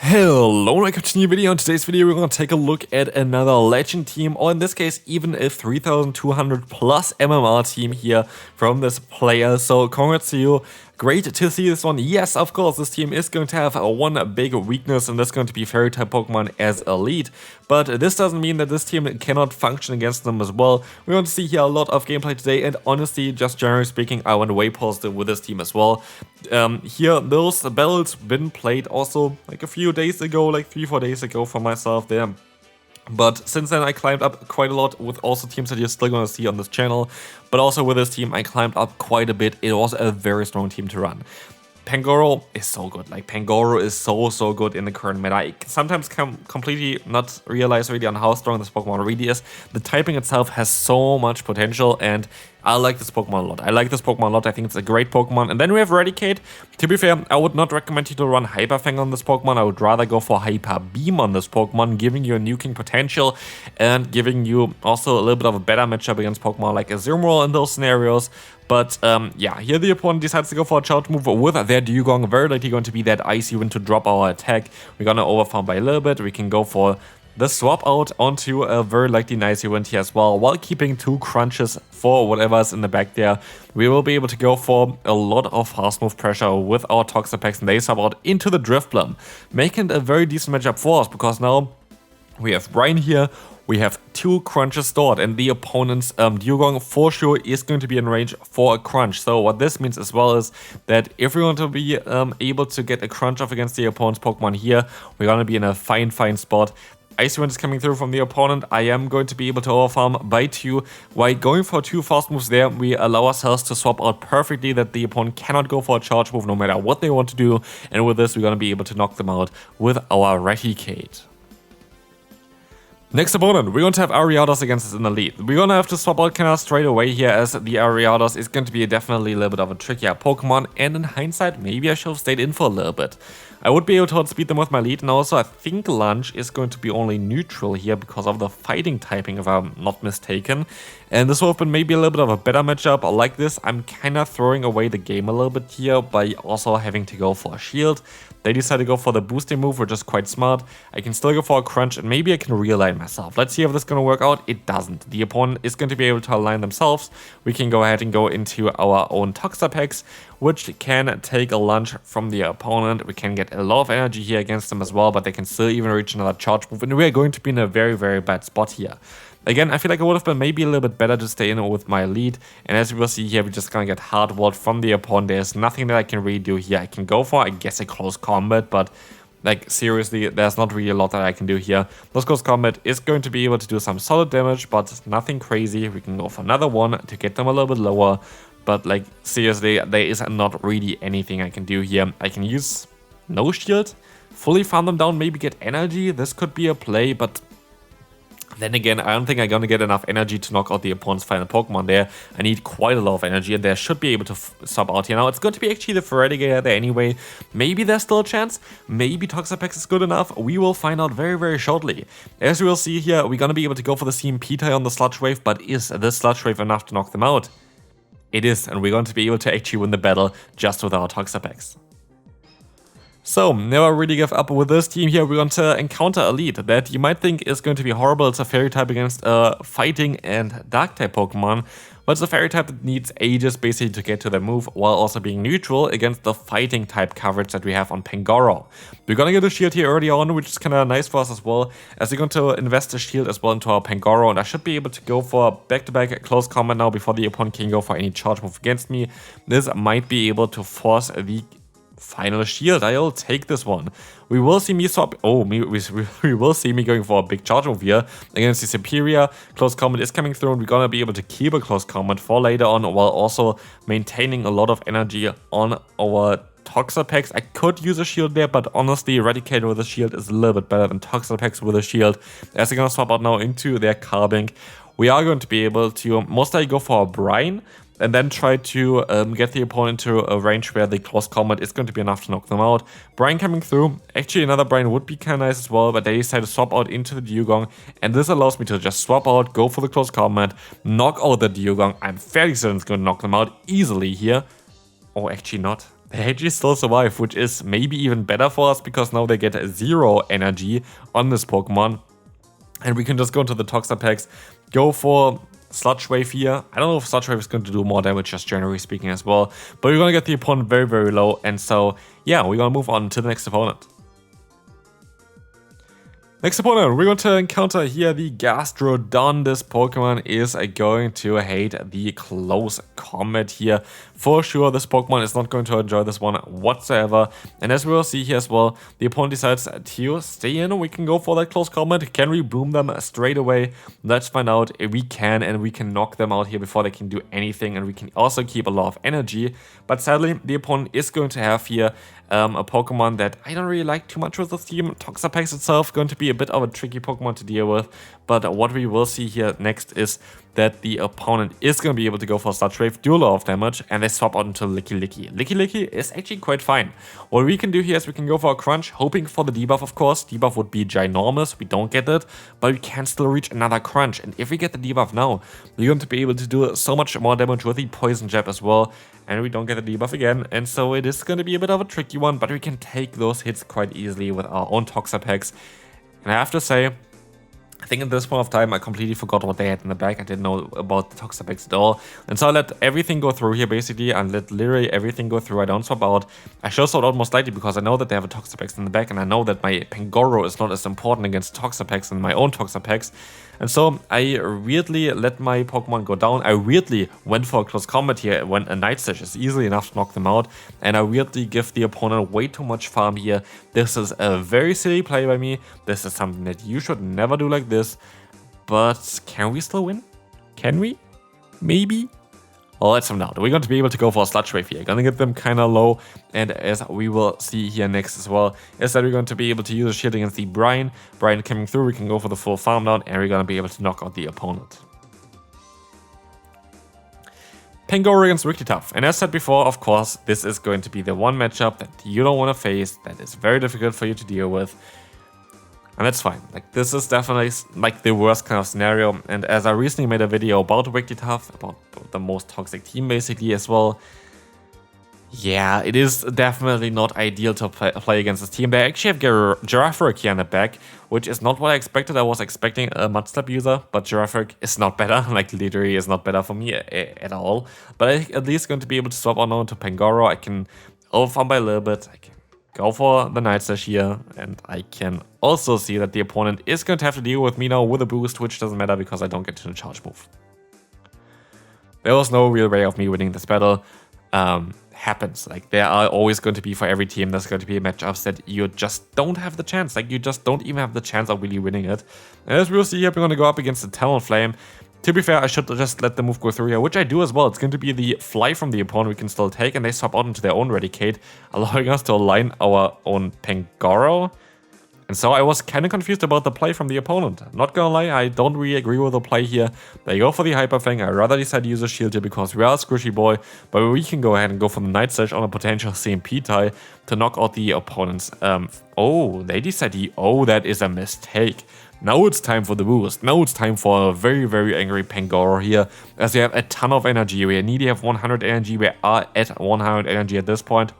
Hello, LilyKatchum new video. In today's video, we're going to take a look at another legend team, or in this case, even a 3200 plus MMR team here from this player. So congrats to you. Great to see this one. Yes, of course, this team is going to have one big weakness, and that's going to be fairy type Pokemon as elite. But this doesn't mean that this team cannot function against them as well. We're going to see here a lot of gameplay today, and honestly, just generally speaking, I went way positive with this team as well. Here, those battles been played also like a few days ago, like 3-4 days ago for myself there. But since then I climbed up quite a lot with also teams that you're still going to see on this channel. But also with this team I climbed up quite a bit. It was a very strong team to run. Pangoro is so good. Like Pangoro is so good in the current meta. I sometimes completely not realize really on how strong this Pokemon really is. The typing itself has so much potential, and I like this Pokemon a lot. I think it's a great Pokemon. And then we have Eradicate. To be fair, I would not recommend you to run Hyper Fang on this Pokemon. I would rather go for Hyper Beam on this Pokemon, giving you a nuking potential and giving you also a little bit of a better matchup against Pokemon like a Zermorel in those scenarios. But yeah, here the opponent decides to go for a charge move with their Dugong. Very likely going to be that Icy Wind to drop our attack. We're gonna overfarm by a little bit. We can go for the swap out onto a very likely Icy Wind here as well, while keeping 2 crunches for whatever's in the back there. We will be able to go for a lot of fast move pressure with our Toxapex, and they swap out into the Drifblim, making it a very decent matchup for us, because now we have Brian here. We have 2 crunches stored, and the opponent's Dugong for sure is going to be in range for a crunch. So what this means as well is that if we want to be able to get a crunch off against the opponent's Pokemon here, we're going to be in a fine spot. Icy Wind is coming through from the opponent. I am going to be able to overfarm by 2. While going for 2 fast moves there, we allow ourselves to swap out perfectly that the opponent cannot go for a charge move no matter what they want to do. And with this, we're going to be able to knock them out with our Eradicate. Next opponent, we're going to have Ariados against us in the lead. We're going to have to swap out kind of straight away here, as the Ariados is going to be definitely a little bit of a trickier Pokemon, and in hindsight, maybe I should have stayed in for a little bit. I would be able to outspeed them with my lead, and also I think Lunge is going to be only neutral here because of the fighting typing, if I'm not mistaken. And this would have been maybe a little bit of a better matchup. Like this, I'm kind of throwing away the game a little bit here by also having to go for a shield. They decide to go for the boosting move, which is quite smart. I can still go for a crunch, and maybe I can realign myself. Let's see if this is going to work out. It doesn't. The opponent is going to be able to align themselves. We can go ahead and go into our own Toxapex, which can take a lunge from the opponent. We can get a lot of energy here against them as well, but they can still even reach another charge move, and we are going to be in a very bad spot here. Again, I feel like it would have been maybe a little bit better to stay in with my lead. And as we will see here, we're just going to get hardwalled from the opponent. There's nothing that I can really do here. I can go for, I guess, a close combat, but like seriously, there's not really a lot that I can do here. This close combat is going to be able to do some solid damage, but nothing crazy. We can go for another one to get them a little bit lower. But like seriously, there is not really anything I can do here. I can use no shield, fully farm them down, maybe get energy. This could be a play, but then again, I don't think I'm going to get enough energy to knock out the opponent's final Pokemon there. I need quite a lot of energy, and they should be able to sub out here. Now, it's going to be actually the Feraligatr there anyway. Maybe there's still a chance. Maybe Toxapex is good enough. We will find out very shortly. As we will see here, we're going to be able to go for the CMP tie on the Sludge Wave, but is this Sludge Wave enough to knock them out? It is, and we're going to be able to actually win the battle just with our Toxapex. So, never really give up with this team here. We're going to encounter a lead that you might think is going to be horrible. It's a fairy type against a fighting and dark type Pokemon, but it's a fairy type that needs ages basically to get to the move, while also being neutral against the fighting type coverage that we have on Pangoro. We're going to get a shield here early on, which is kind of nice for us as well, as we're going to invest a shield as well into our Pangoro, and I should be able to go for back-to-back close combat now before the opponent can go for any charge move against me. This might be able to force the final shield. I'll take this one. We will see me swap. Oh, we will see me going for a big charge move here against the Superior. Close combat is coming through, and we're gonna be able to keep a close combat for later on, while also maintaining a lot of energy on our Toxapex. I could use a shield there, but honestly, Eradicator with a shield is a little bit better than Toxapex with a shield. As they're gonna swap out now into their Carbink, we are going to be able to most likely go for a Brine, and then try to get the opponent to a range where the close combat is going to be enough to knock them out. Brian coming through. Actually, another Brian would be kind of nice as well, but they decide to swap out into the Dugong, and this allows me to just swap out, go for the close combat, knock out the Dugong. I'm fairly certain it's going to knock them out easily here. Or actually not. they actually still survive, which is maybe even better for us because now they get 0 energy on this Pokemon. And we can just go into the Toxapex, go for Sludge Wave here. I don't know if Sludge Wave is going to do more damage, just generally speaking as well. But we're going to get the opponent very, very low. And so, yeah, we're going to move on to the next opponent. Next opponent, we're going to encounter here the Gastrodon. This Pokemon is going to hate the close combat here. For sure, this Pokemon is not going to enjoy this one whatsoever. And as we will see here as well, the opponent decides to stay in. We can go for that close combat. Can we boom them straight away? Let's find out if we can, and we can knock them out here before they can do anything. And we can also keep a lot of energy. But sadly, the opponent is going to have here a Pokemon that I don't really like too much with this team. Toxapex itself going to be a bit of a tricky Pokemon to deal with, but what we will see here next is that the opponent is going to be able to go for Sludge Wave, do a lot of damage, and they swap out into Licky. Licky is actually quite fine. What we can do here is we can go for a Crunch, hoping for the debuff, of course. Debuff would be ginormous, we don't get it, but we can still reach another Crunch, and if we get the debuff now, we're going to be able to do so much more damage with the Poison Jab as well, and we don't get the debuff again, and so it is going to be a bit of a tricky one, but we can take those hits quite easily with our own Toxapex. And I have to say, I think at this point of time, I completely forgot what they had in the back. I didn't know about the Toxapex at all. And so I let everything go through here, basically. I let literally everything go through. I don't swap out. I show swap out most likely because I know that they have a Toxapex in the back. And I know that my Pangoro is not as important against Toxapex than my own Toxapex. And so I weirdly let my Pokemon go down. I weirdly went for a close combat here when a Night Slash is easily enough to knock them out. And I weirdly give the opponent way too much farm here. This is a very silly play by me. This is something that you should never do like this. But can we still win? Can we? Maybe? Well, let's find out. We're going to be able to go for a Sludge Wave here. Gonna get them kind of low. And as we will see here next as well, is that we're going to be able to use a shield against the Brian. Brian coming through, we can go for the full farm down, and we're going to be able to knock out the opponent. Pangoro against Wigglytuff. And as said before, of course, this is going to be the one matchup that you don't want to face, that is very difficult for you to deal with. And that's fine. Like, this is definitely like the worst kind of scenario. And as I recently made a video about Wigglytuff, about the most toxic team basically as well, yeah, it is definitely not ideal to play against this team. They actually have Girafarig here in the back, which is not what I expected. I was expecting a Mudslap user, but Girafarig is not better. Like, literally is not better for me at all. But I'm at least going to be able to swap on now into Pangoro. I can overfarm by a little bit. I can go for the Night Slash here, and I can also see that the opponent is going to have to deal with me now with a boost, which doesn't matter because I don't get to the charge move. There was no real way of me winning this battle. Happens. Like, there are always going to be, for every team, there's going to be matchups that you just don't have the chance. Like, you just don't even have the chance of really winning it. And as we'll see here, we're going to go up against the Talonflame. To be fair, I should just let the move go through here, which I do as well. It's going to be the Fly from the opponent we can still take, and they swap out into their own Raticate, allowing us to align our own Pangoro. And so I was kind of confused about the play from the opponent. Not gonna lie, I don't really agree with the play here. They go for the Hyper Fang. I rather decide to use a shield here because we are a squishy boy, but we can go ahead and go for the Night Slash on a potential CMP tie to knock out the opponents. Oh, they decide that is a mistake. Now it's time for the boost. Now it's time for a very, very angry Pangoro here, as we have a ton of energy. We need to have 100 energy. We are at 100 energy at this point.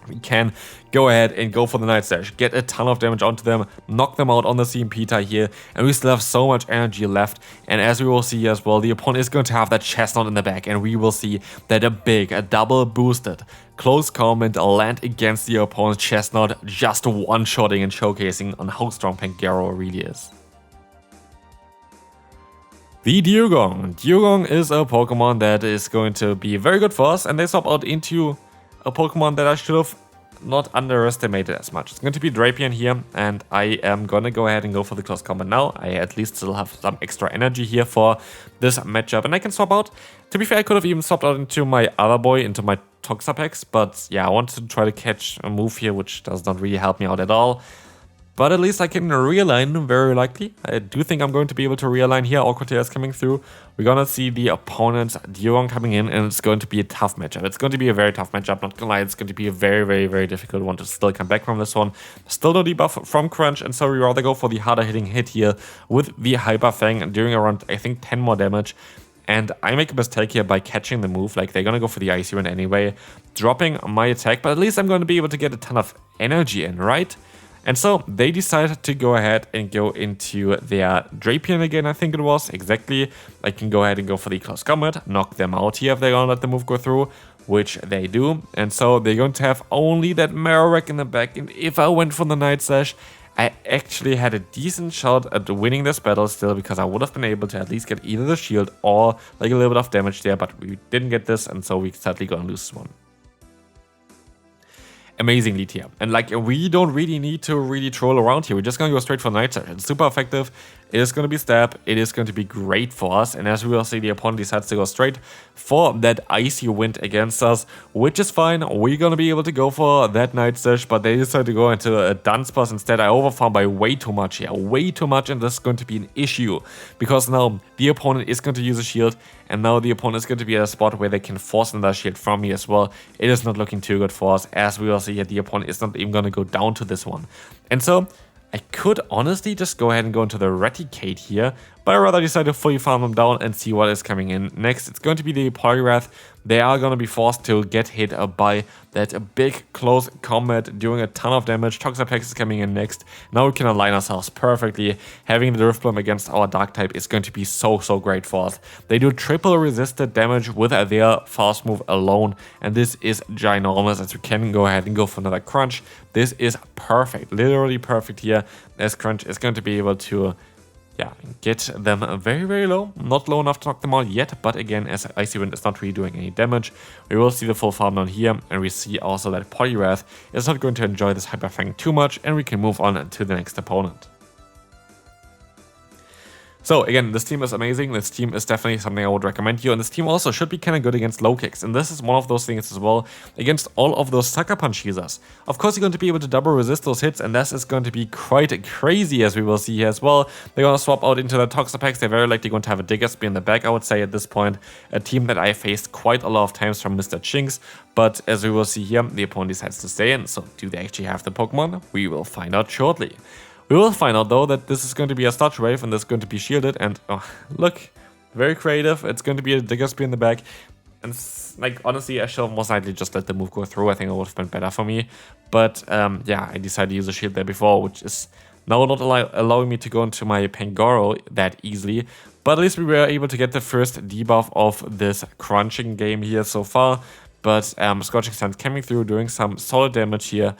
We can go ahead and go for the Night Slash, get a ton of damage onto them, knock them out on the CMP tie here, and we still have so much energy left. And as we will see as well, the opponent is going to have that chestnaught in the back, and we will see that a double boosted close combat land against the opponent's chestnaught, just one-shotting and showcasing on how strong Pangoro really is. The Dugong. Dugong is a Pokemon that is going to be very good for us, and they swap out into a Pokemon that I should have not underestimated as much. It's going to be Drapion here, and I am going to go ahead and go for the close combat now. I at least still have some extra energy here for this matchup, and I can swap out. To be fair, I could have even swapped out into my other boy, into my Toxapex, but yeah, I wanted to try to catch a move here, which does not really help me out at all. But at least I can realign, very likely. I do think I'm going to be able to realign here. Aquateer is coming through. We're going to see the opponent's Dugong coming in, and it's going to be a tough matchup. It's going to be a very tough matchup, not gonna lie. It's going to be a very, very, very difficult one to still come back from this one. Still no debuff from Crunch, and so we rather go for the harder hitting hit here with the Hyper Fang, doing around, I think, 10 more damage. and I make a mistake here by catching the move. Like, they're gonna go for the Icy Wind anyway, dropping my attack, but at least I'm gonna be able to get a ton of energy in, right? And so they decided to go ahead and go into their Drapion again, I think it was, exactly. I can go ahead and go for the Close Combat, knock them out here if they're gonna let the move go through, which they do. And so they're going to have only that Marowak in the back, and if I went for the Night Slash, I actually had a decent shot at winning this battle still, because I would have been able to at least get either the shield or like a little bit of damage there, but we didn't get this, and so we sadly gonna lose this one. Amazing lead here. And like, we don't really need to really troll around here. We're just gonna go straight for Night Slash. It's super effective. It is gonna be stab. It is going to be great for us. And as we will see, the opponent decides to go straight for that Icy Wind against us, which is fine. We're gonna be able to go for that Night Slash, but they decide to go into a Dunsparce instead. I overfarm by way too much here. Way too much, and this is going to be an issue. Because now the opponent is going to use a shield, and now the opponent is going to be at a spot where they can force another shield from me as well. It is not looking too good for us, as we will see here, the opponent is not even going to go down to this one. And so I could honestly just go ahead and go into the Raticate here, but I rather decide to fully farm them down and see what is coming in next. It's going to be the Poliwrath. They are going to be forced to get hit by that big close combat, doing a ton of damage. Toxapex is coming in next. Now we can align ourselves perfectly. Having the Drifblim against our Dark type is going to be so great for us. They do triple resisted damage with their fast move alone, and this is ginormous, as we can go ahead and go for another Crunch. This is perfect, literally perfect here, as Crunch is going to be able to get them very low. Not low enough to knock them out yet, but again, as Icy Wind is not really doing any damage, we will see the full farm down here, and we see also that Poliwrath is not going to enjoy this Hyper Fang too much, and we can move on to the next opponent. So again, this team is amazing. This team is definitely something I would recommend you, and this team also should be kind of good against low kicks, and this is one of those things as well against all of those Sucker Punch users. Of course, you're going to be able to double resist those hits, and this is going to be quite crazy, as we will see here as well. They're going to swap out into the Toxapex. They're very likely going to have a Diggersby in the back, I would say, at this point. A team that I faced quite a lot of times from Mr. Chinks, but as we will see here, the opponent decides to stay in. So do they actually have the Pokemon? We will find out shortly. We will find out though that this is going to be a Sludge Wave, and this is going to be shielded, and oh, look, very creative. It's going to be a Diggersby in the back, and like, honestly, I should most likely just let the move go through. I think it would have been better for me, but yeah, I decided to use a shield there before, which is now not allowing me to go into my Pangoro that easily, but at least we were able to get the first debuff of this crunching game here so far. But Scorching Sands coming through, doing some solid damage here.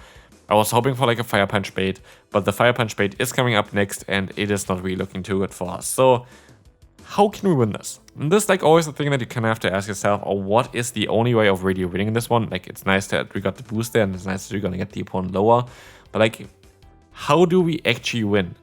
I was hoping for like a Fire Punch bait, but the Fire Punch bait is coming up next, and it is not really looking too good for us. So how can we win this? And this is like always the thing that you kind of have to ask yourself, or what is the only way of really winning this one? Like, it's nice that we got the boost there, and it's nice that we're gonna get the opponent lower, but like, how do we actually win?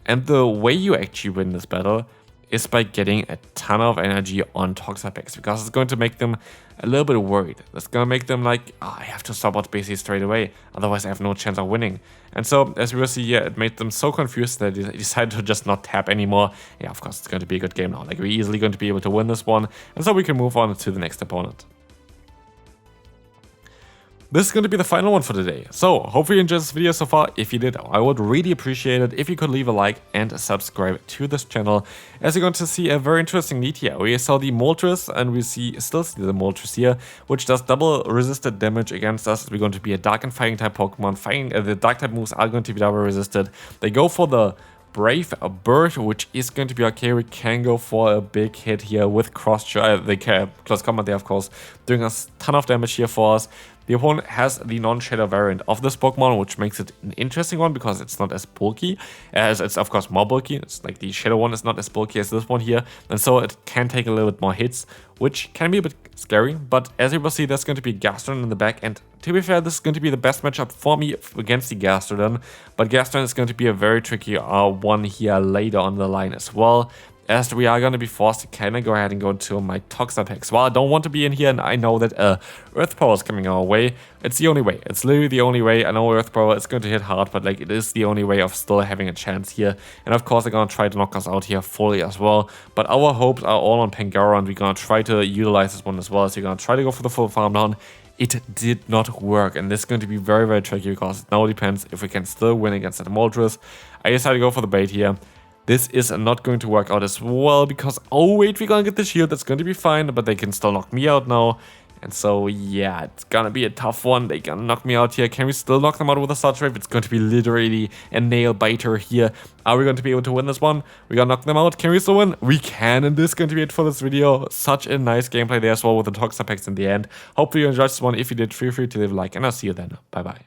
And the way you actually win this battle is by getting a ton of energy on Toxapex, because it's going to make them a little bit worried. It's going to make them like, oh, I have to stop out basically straight away, otherwise I have no chance of winning. And so, as we will see here, it made them so confused that they decided to just not tap anymore. Yeah, of course, it's going to be a good game now. Like, we're easily going to be able to win this one, and so we can move on to the next opponent. This is going to be the final one for today. So, hopefully you enjoyed this video so far. If you did, I would really appreciate it if you could leave a like and subscribe to this channel, as you're going to see a very interesting need here. We saw the Moltres, and we still see the Moltres here, which does double resisted damage against us. We're going to be a Dark and Fighting type Pokemon. The Dark type moves are going to be double resisted. They go for the Brave Bird, which is going to be okay. We can go for a big hit here with Close Combat there, of course, doing a ton of damage here for us. The opponent has the non-shadow variant of this Pokemon, which makes it an interesting one because it's not as bulky, as it's of course more bulky. It's like the shadow one is not as bulky as this one here, and so it can take a little bit more hits, which can be a bit scary. But as you will see, there's going to be Gastrodon in the back, and to be fair, this is going to be the best matchup for me against the Gastrodon, but Gastrodon is going to be a very tricky one here later on the line as well, as we are going to be forced to kind of go ahead and go into my Toxapex. While I don't want to be in here, and I know that Earth Power is coming our way, it's the only way. It's literally the only way. I know Earth Power is going to hit hard, but like, it is the only way of still having a chance here. And of course, they're going to try to knock us out here fully as well. But our hopes are all on Pangoro, and we're going to try to utilize this one as well. So you're going to try to go for the full farm down. It did not work, and this is going to be very tricky, because it now depends if we can still win against that Moltres. I decided to go for the bait here. this is not going to work out as well because, oh wait, we're gonna get the shield, that's going to be fine, but they can still knock me out now. And so, yeah, it's gonna be a tough one. They gonna knock me out here. Can we still knock them out with a Starch Wave? It's going to be literally a nail biter here. Are we going to be able to win this one? We gonna knock them out. Can we still win? We can, and this is going to be it for this video. Such a nice gameplay there as well with the Toxapex in the end. Hopefully you enjoyed this one. If you did, feel free to leave a like, and I'll see you then. Bye-bye.